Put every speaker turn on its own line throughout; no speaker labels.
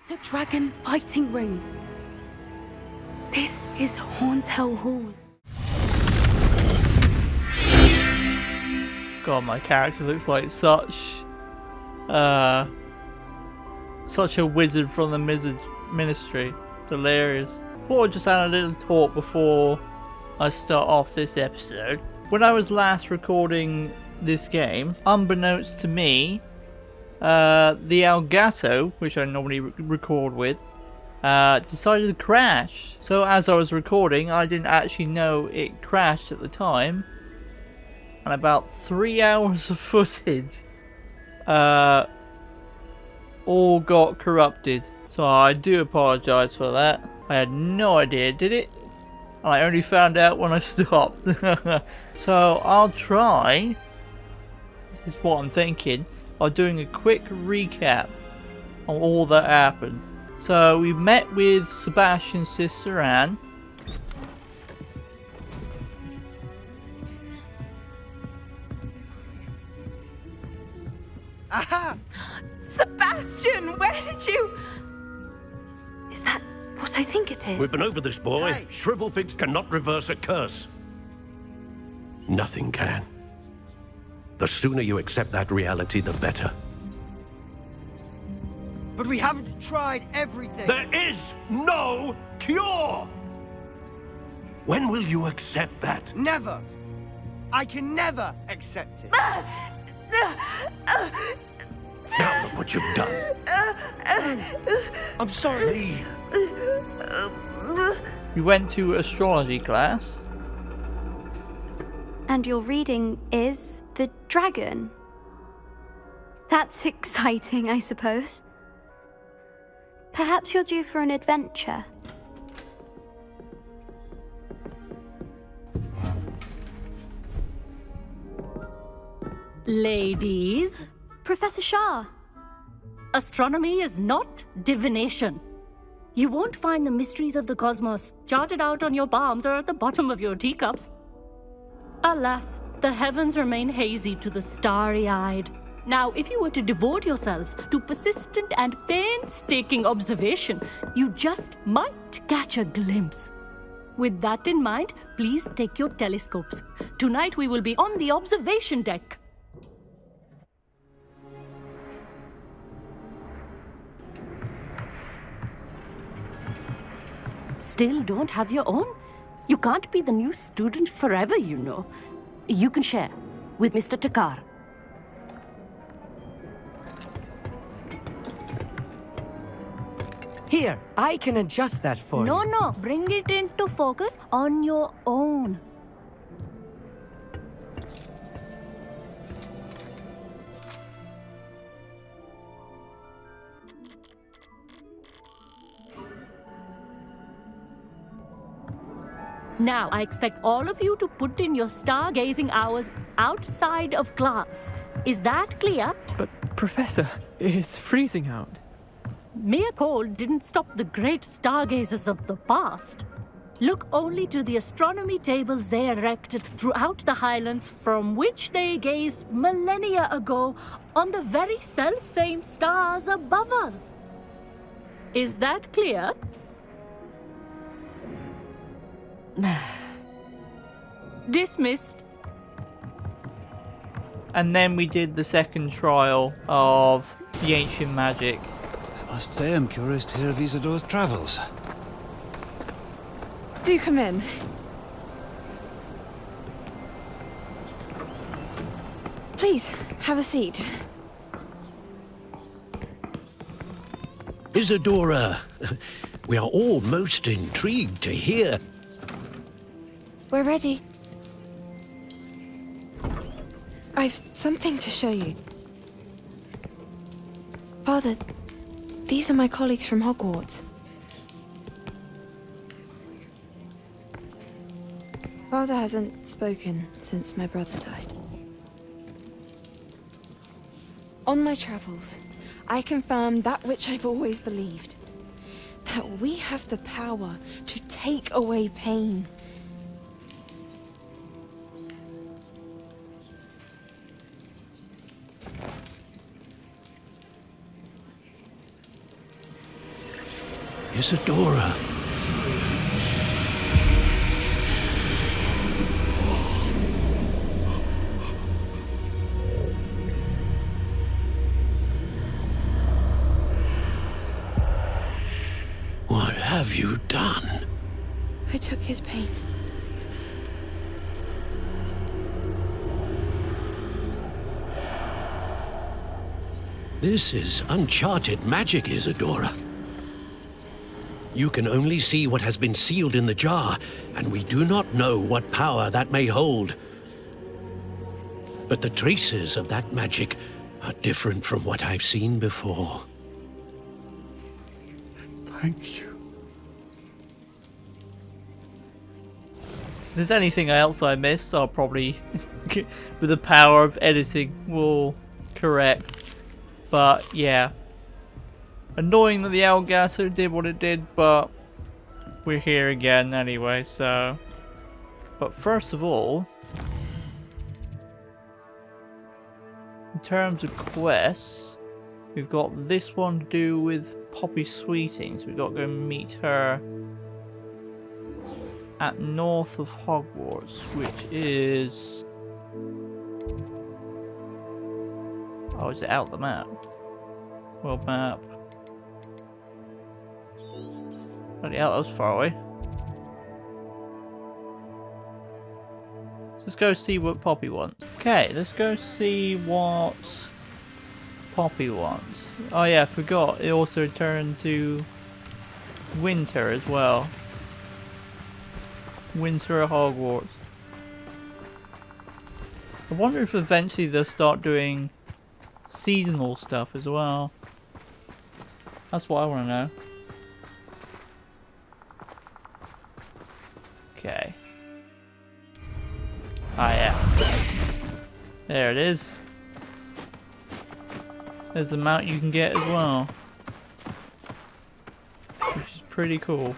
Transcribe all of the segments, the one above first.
It's a dragon fighting ring. This is Horntail Hall.
God, my character looks like such a wizard from the ministry. It's hilarious. Thought I'd just add a little talk before I start off this episode. When I was last recording this game, unbeknownst to me, the Elgato, which I normally record with, decided to crash. So as I was recording, I didn't actually know it crashed at the time. And about 3 hours of footage all got corrupted. So I do apologise for that. I had no idea, did it? And I only found out when I stopped. So I'll try, is what I'm thinking, of doing a quick recap on all that happened. So we met with Sebastian's sister Anne.
Aha!
Sebastian, where did you... Is that what I think it is?
We've been over this, boy.
Hey.
Shrivelfigs cannot reverse a curse. Nothing can. The sooner you accept that reality, the better.
But we haven't tried everything.
There is no cure! When will you accept that?
Never. I can never accept it.
Now look what you've done.
I'm sorry.
We went to astrology class.
And your reading is the dragon. That's exciting, I suppose. Perhaps you're due for an adventure.
Ladies,
Professor Shah.
astronomy is not divination. You won't find the mysteries of the cosmos charted out on your palms or at the bottom of your teacups. Alas, the heavens remain hazy to the starry-eyed. Now, if you were to devote yourselves to persistent and painstaking observation, you just might catch a glimpse. With that in mind, please take your telescopes. Tonight we will be on the observation deck. Still don't have your own? You can't be the new student forever, you know. You can share with Mr. Takar.
Here, I can adjust that for you.
No, bring it into focus on your own. Now, I expect all of you to put in your stargazing hours outside of class. Is that clear?
But, Professor, it's freezing out.
Mere cold didn't stop the great stargazers of the past. Look only to the astronomy tables they erected throughout the highlands from which they gazed millennia ago on the very self-same stars above us. Is that clear? Dismissed.
And then we did the second trial of the ancient magic.
I must say I'm curious to hear of Isadore's travels.
Do come in. Please, have a seat.
Isadora, we are all most intrigued to hear.
We're ready. I've something to show you. Father, these are my colleagues from Hogwarts. Father hasn't spoken since my brother died. On my travels, I confirmed that which I've always believed. That we have the power to take away pain.
Isadora. What have you done?
I took his pain.
This is uncharted magic, Isadora. You can only see what has been sealed in the jar, and we do not know what power that may hold. But the traces of that magic are different from what I've seen before.
Thank you.
If there's anything else I missed, I'll probably, with the power of editing, will correct. But yeah, annoying that the Elgato did what it did, but we're here again anyway, so. But first of all, in terms of quests, we've got this one to do with Poppy Sweeting, so we've got to go meet her at north of Hogwarts, which is... Oh, is it out the map? World map. Bloody hell, that was far away. Let's go see what Poppy wants. Okay, let's go see what Poppy wants. Oh yeah, I forgot. It also turned to winter as well. Winter at Hogwarts. I wonder if eventually they'll start doing seasonal stuff as well. That's what I want to know. Okay. Ah, yeah. There it is. There's the mount you can get as well, which is pretty cool.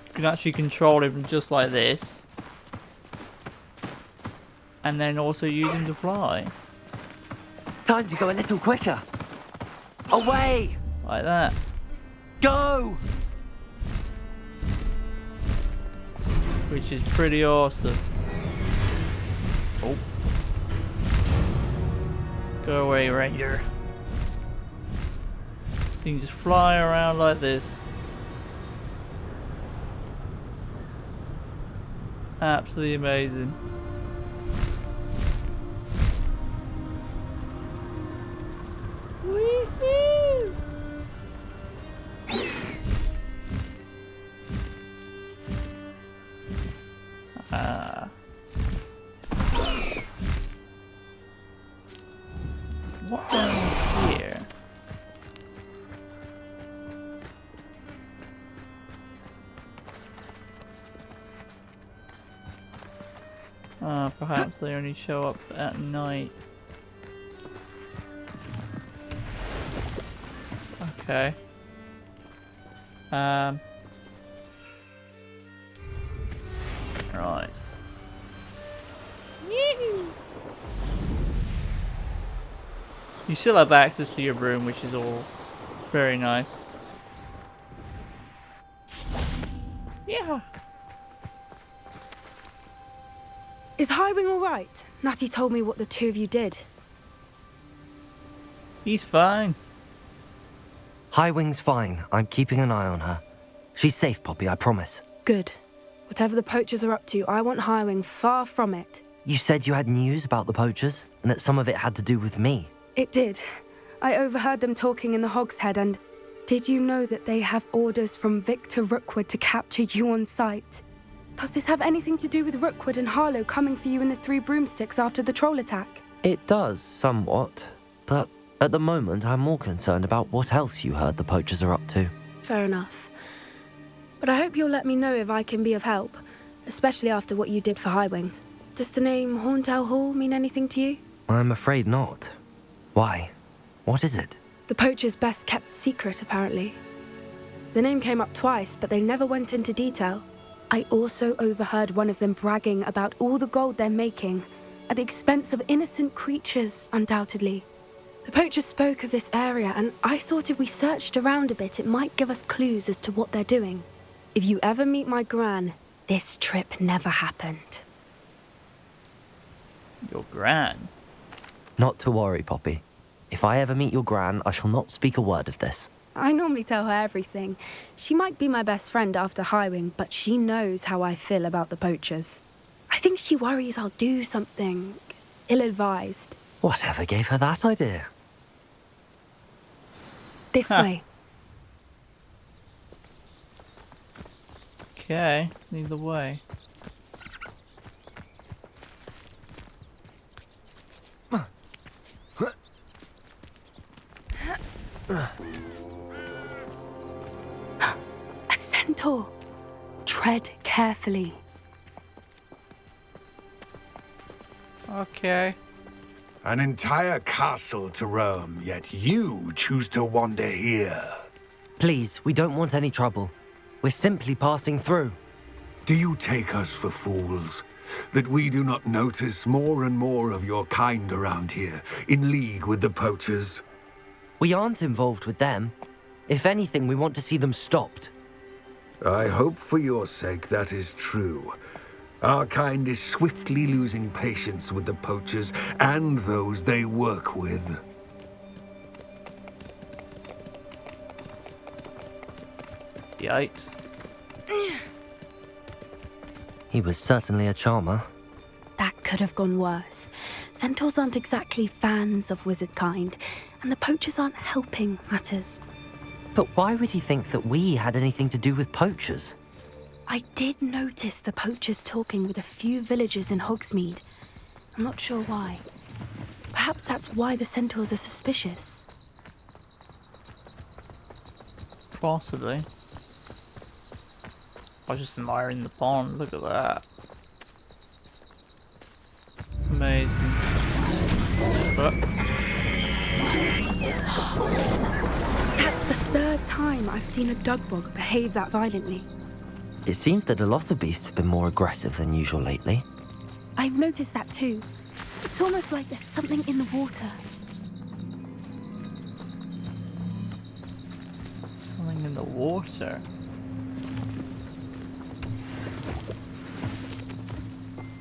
You can actually control him just like this, and then also use him to fly.
Time to go a little quicker. Away!
Like that.
Go!
Which is pretty awesome. Oh. Go away, Ranger. So you can just fly around like this. Absolutely amazing. Woohoo! What down here? Perhaps they only show up at night. Okay. Right. You still have access to your broom, which is all very nice. Yeah.
Is Highwing all right? Natty told me what the two of you did.
He's fine.
Highwing's fine. I'm keeping an eye on her. She's safe, Poppy, I promise.
Good. Whatever the poachers are up to, I want Highwing far from it.
You said you had news about the poachers, and that some of it had to do with me.
It did. I overheard them talking in the Hogshead, and did you know that they have orders from Victor Rookwood to capture you on sight? Does this have anything to do with Rookwood and Harlow coming for you in the Three Broomsticks after the troll attack?
It does, somewhat. But at the moment, I'm more concerned about what else you heard the poachers are up to.
Fair enough. But I hope you'll let me know if I can be of help, especially after what you did for Highwing. Does the name Horntail Hall mean anything to you?
I'm afraid not. Why? What is it?
The poacher's best kept secret, apparently. The name came up twice, but they never went into detail. I also overheard one of them bragging about all the gold they're making, at the expense of innocent creatures, undoubtedly. The poachers spoke of this area, and I thought if we searched around a bit, it might give us clues as to what they're doing. If you ever meet my gran, this trip never happened.
Your gran?
Not to worry, Poppy. If I ever meet your gran, I shall not speak a word of this.
I normally tell her everything. She might be my best friend after Highwing, but she knows how I feel about the poachers. I think she worries I'll do something ill-advised.
Whatever gave her that idea?
This way.
Okay, either way.
A centaur. Tread carefully.
Okay.
An entire castle to roam, yet you choose to wander here.
Please, we don't want any trouble. We're simply passing through.
Do you take us for fools? That we do not notice more and more of your kind around here, in league with the poachers?
We aren't involved with them. If anything, we want to see them stopped.
I hope for your sake that is true. Our kind is swiftly losing patience with the poachers and those they work with.
Yikes.
He was certainly a charmer.
That could have gone worse. Centaurs aren't exactly fans of wizard kind, and the poachers aren't helping matters.
But why would he think that we had anything to do with poachers?
I did notice the poachers talking with a few villagers in Hogsmeade. I'm not sure why. Perhaps that's why the centaurs are suspicious.
Possibly. I was just admiring the pond. Look at that. Amazing. But
That's the third time I've seen a dugbog behave that violently.
It seems that a lot of beasts have been more aggressive than usual lately.
I've noticed that too. It's almost like there's something in the water.
something in the water.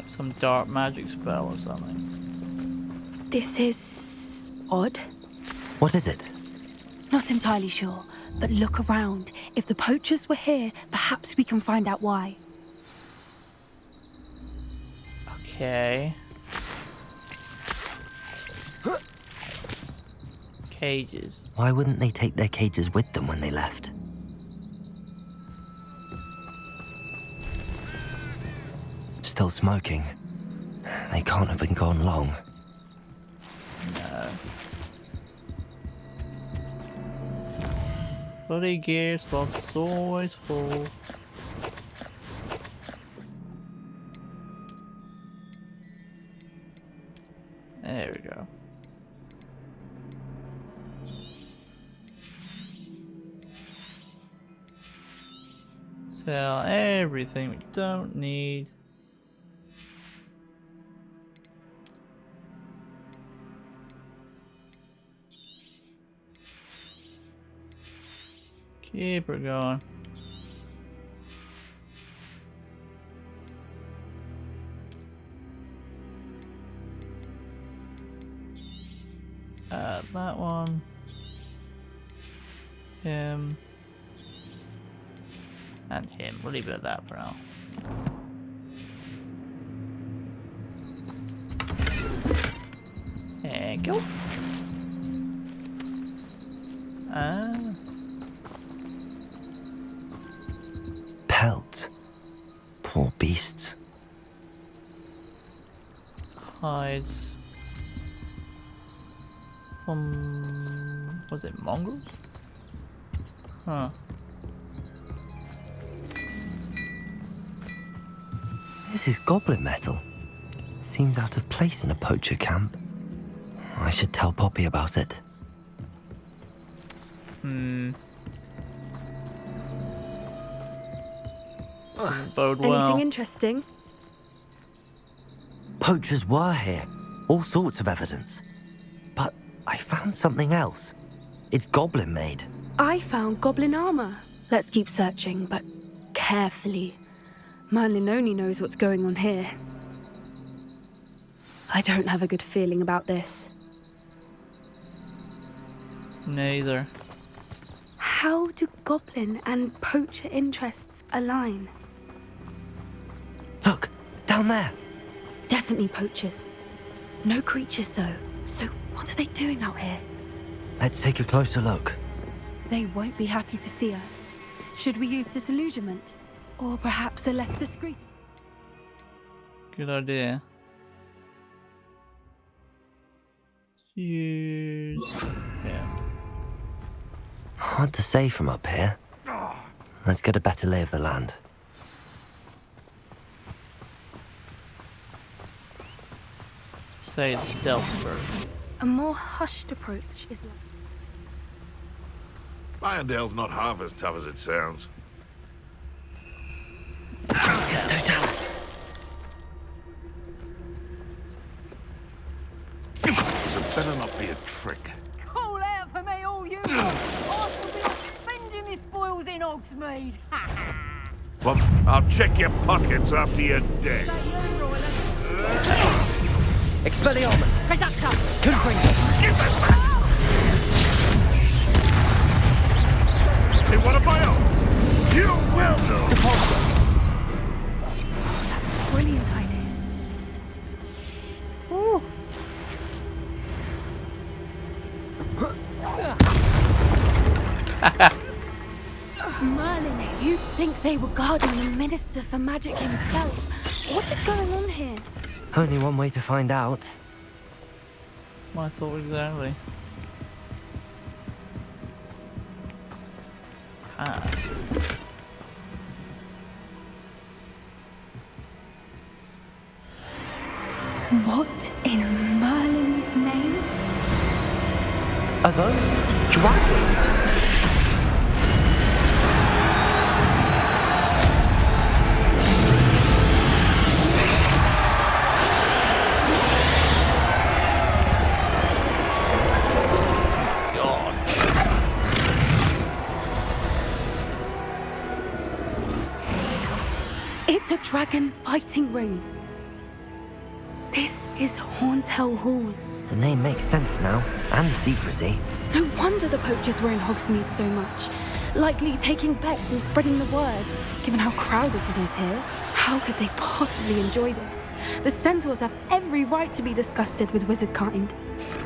Some dark magic spell or something.
This is odd.
What is it?
Not entirely sure, but look around. If the poachers were here, perhaps we can find out why.
Okay. Cages.
Why wouldn't they take their cages with them when they left? Still smoking. They can't have been gone long.
No. Bloody gear slots always full. There we go. Sell everything we don't need. Keep her going. That one. Him. And him. We'll leave it at that for now. There you go.
Pelt. Poor beasts.
Hides. Was it mongrels? Huh.
This is goblin metal. Seems out of place in a poacher camp. I should tell Poppy about it.
Doesn't bode well.
Anything interesting?
Poachers were here. All sorts of evidence. But I I found something else. It's goblin made.
I found goblin armor. Let's keep searching, but carefully. Merlin only knows what's going on here. I don't have a good feeling about this.
Neither.
How do goblin and poacher interests align?
Look, down there.
Definitely poachers. No creatures though. So what are they doing out here?
Let's take a closer look.
They won't be happy to see us. Should we use disillusionment? Or perhaps a less discreet...
Good idea. Use... yeah.
Hard to say from up here. Let's get a better lay of the land.
Say the stealth version.
A more hushed approach is like...
Irondale's not half as tough as it sounds.
Dracus Totalis.
So it better not be a trick.
Call out for me, all you! I shall be spending my spoils in Hogsmeade.
Well, I'll check your pockets after you're dead.
Expelliarmus.
Reductor.
Confringo.
Hey, what about you? You will know.
Depulso.
That's a brilliant idea.
Ooh.
Merlin, you'd think they were guarding the Minister for Magic himself. What is going on here?
Only one way to find out.
My thought exactly. Ah.
What in Merlin's name?
Are those dragons?
It's a dragon fighting ring. This is Horntail Hall.
The name makes sense now, and the secrecy.
No wonder the poachers were in Hogsmeade so much. Likely taking bets and spreading the word, given how crowded it is here. How could they possibly enjoy this? The centaurs have every right to be disgusted with wizard kind.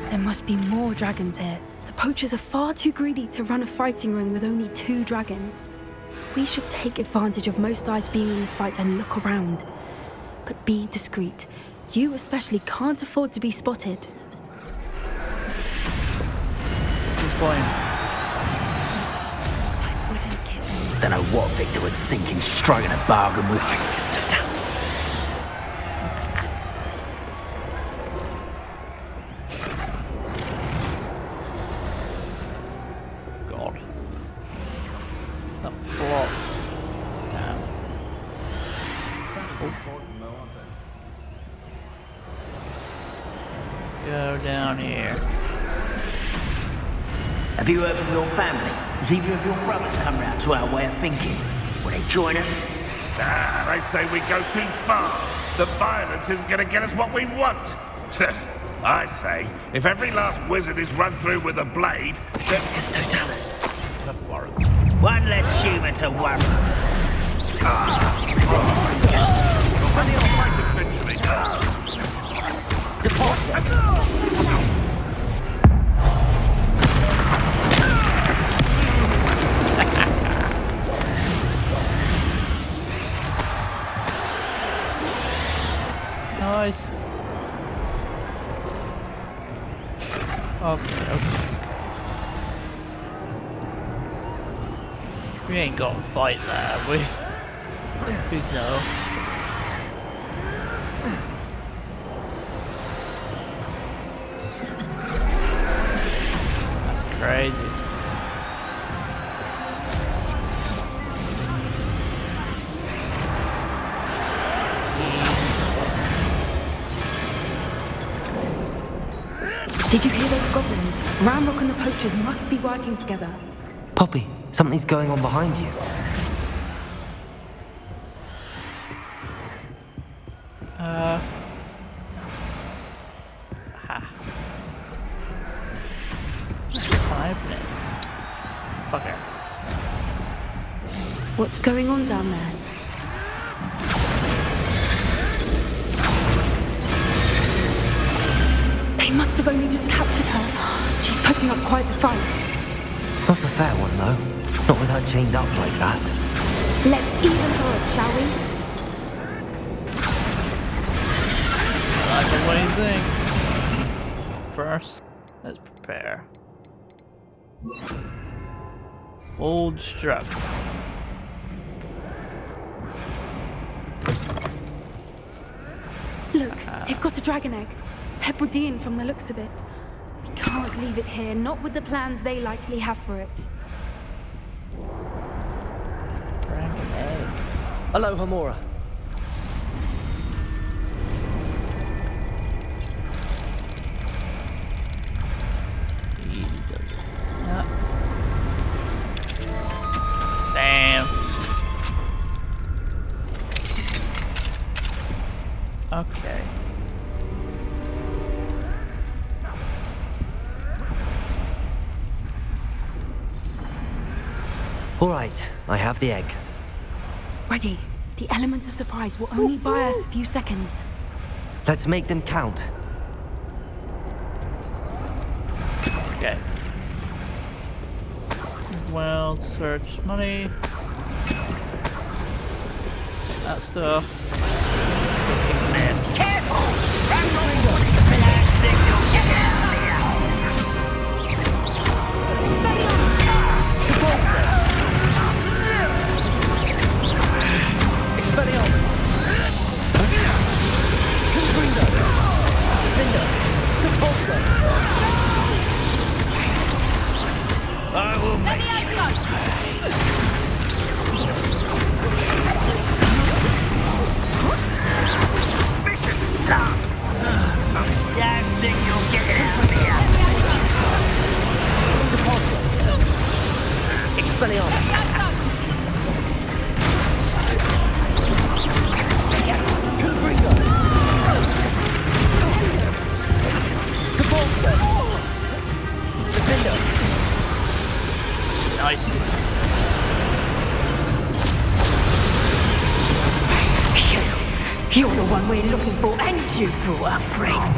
There must be more dragons here. The poachers are far too greedy to run a fighting ring with only 2 dragons. We should take advantage of most eyes being in the fight and look around. But be discreet. You especially can't afford to be spotted.
Good point.
What I wouldn't give.
Don't know what Victor was thinking, striking a bargain with Dracus Totalis.
God. That plot. Damn. Go down here.
Have you heard from your family? Has either of your brothers come round to our way of thinking? Will they join us?
Ah, they say we go too far. The violence isn't going to get us what we want. I say, if every last wizard is run through with a blade, then...
Dracus Totalis.
That warrants.
One less human to worry.
Eventually.
Nice. Okay. We ain't got to fight that, have we? Please no. That's crazy.
Did you hear those goblins? signs. Ramrock and the poachers must be working together.
Poppy, something's going on behind you.
Okay.
What's going on down there? They must have only just captured her. She's putting up quite the fight.
Not a fair one, though. Not with her chained up like that.
Let's even her up, shall we?
I can what do you think? First, let's prepare. Old strap.
Look, they've got a dragon egg. Hebridean from the looks of it. We can't leave it here, not with the plans they likely have for it.
Dragon egg.
Hello, Hamora.
Damn. Okay.
All right, I have the egg.
Ready. The element of surprise will only buy us a few seconds.
Let's make them count.
Okay. Well, search money. Take that stuff. Go kick some ass.
Careful! Relax, signal. Get out of here!
Expelliarmus! Confringo! Defender! Depulso!
I will make you vicious dance! Damn thing, you'll get out of here!
Depulso! Expelliarmus! Confringo! Depulso! Defender!
Nice.
You're the one we're looking for, and you brought a friend.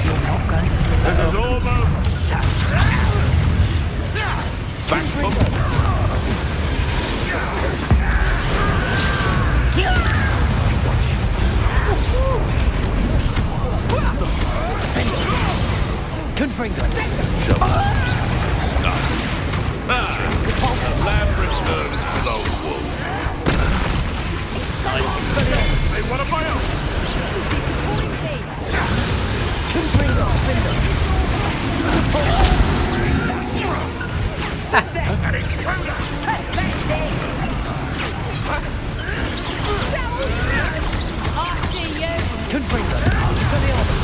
You're not going to...
This is almost
Such cowards!
back from
What you do?
Confringo!
Lamb returns to those wolves. Hey, what am I on?
Confringo!
An intruder!
Confringo! Expelliarmus!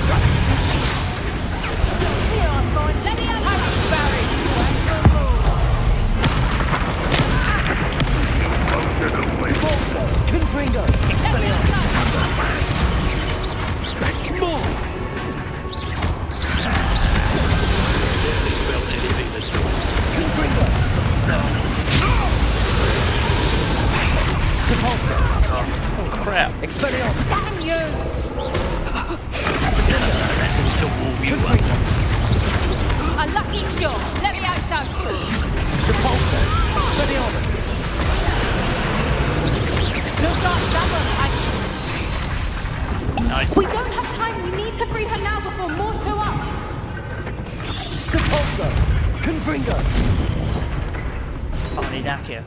Depulso! Confringo! Expelliarmus!
That's more!
Confringo! Depulso!
Oh crap.
Expelliarmus!
Damn you!
To warm you up.
Confringo!
A lucky shot. Let me out something.
Depulso! Expelliarmus!
Looks like someone
Nice.
We don't have time. We need to free her now before more show up.
Depulso! Confringo!
Oh, I need Accio.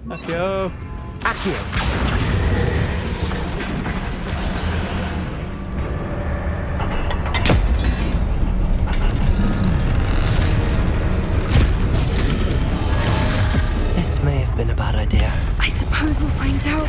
Accio.
Accio! This may have been a bad idea.
I suppose we'll find out.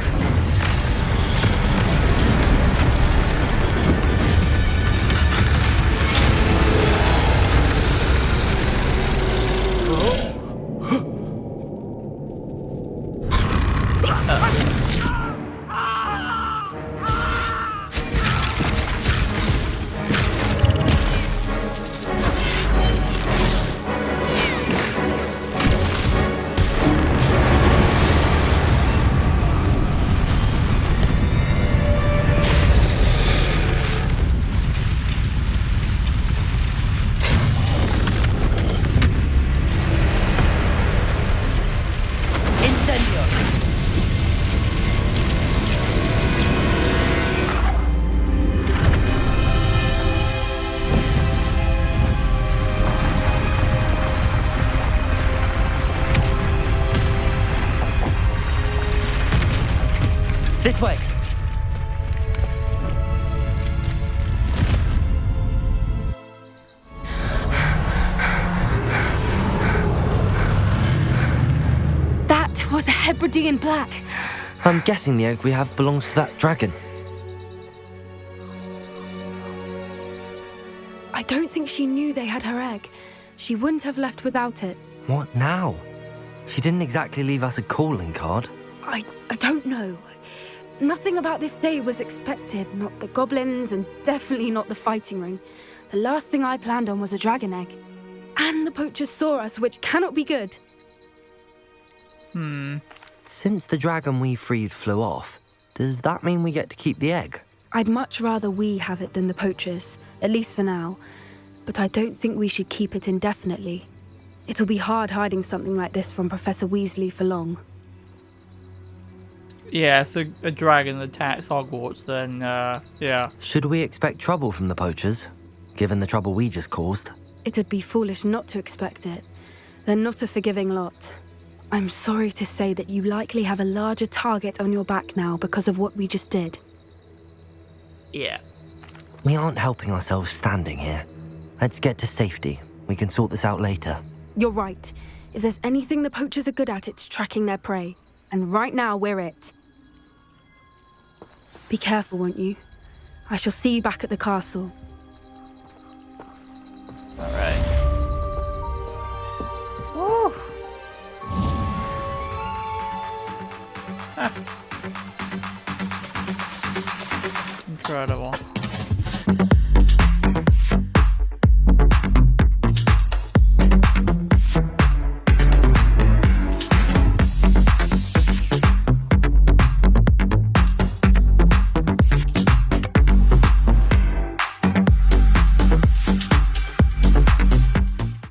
This way!
That was a Hebridean Black.
I'm guessing the egg we have belongs to that dragon.
I don't think she knew they had her egg. She wouldn't have left without it.
What now? She didn't exactly leave us a calling card.
I don't know. Nothing about this day was expected. Not the goblins, and definitely not the fighting ring. The last thing I planned on was a dragon egg. And the poachers saw us, which cannot be good.
Since the dragon we freed flew off, does that mean we get to keep the egg?
I'd much rather we have it than the poachers, at least for now. But I don't think we should keep it indefinitely. It'll be hard hiding something like this from Professor Weasley for long.
Yeah, if a dragon attacks Hogwarts, then, yeah.
Should we expect trouble from the poachers, given the trouble we just caused?
It would be foolish not to expect it. They're not a forgiving lot. I'm sorry to say that you likely have a larger target on your back now because of what we just did.
Yeah.
We aren't helping ourselves standing here. Let's get to safety. We can sort this out later.
You're right. If there's anything the poachers are good at, it's tracking their prey. And right now, we're it. Be careful, won't you? I shall see you back at the castle.
Alright. Woo! Incredible.